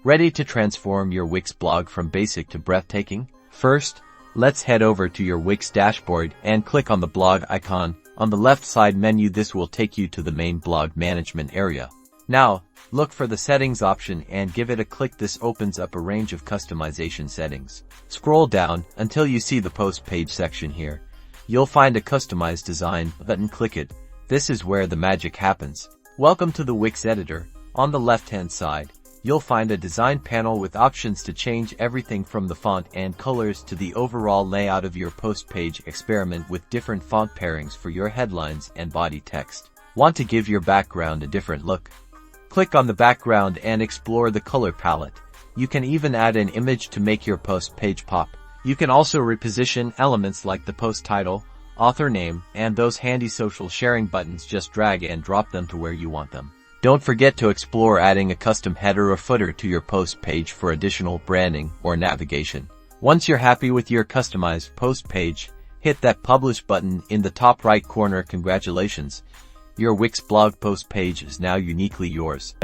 Ready to transform your Wix blog from basic to breathtaking? First, let's head over to your Wix dashboard and click on the blog icon. On the left side menu, this will take you to the main blog management area. Now, look for the settings option and give it a click. This opens up a range of customization settings. Scroll down until you see the post page section here. You'll find a Customize design button. Click it. This is where the magic happens. Welcome to the Wix editor. On the left-hand side, you'll find a design panel with options to change everything from the font and colors to the overall layout of your post page. Experiment with different font pairings for your headlines and body text. Want to give your background a different look? Click on the background and explore the color palette. You can even add an image to make your post page pop. You can also reposition elements like the post title, author name, and those handy social sharing buttons. Just drag and drop them to where you want them. Don't forget to explore adding a custom header or footer to your post page for additional branding or navigation. Once you're happy with your customized post page, hit that publish button in the top right corner. Congratulations! Your Wix blog post page is now uniquely yours.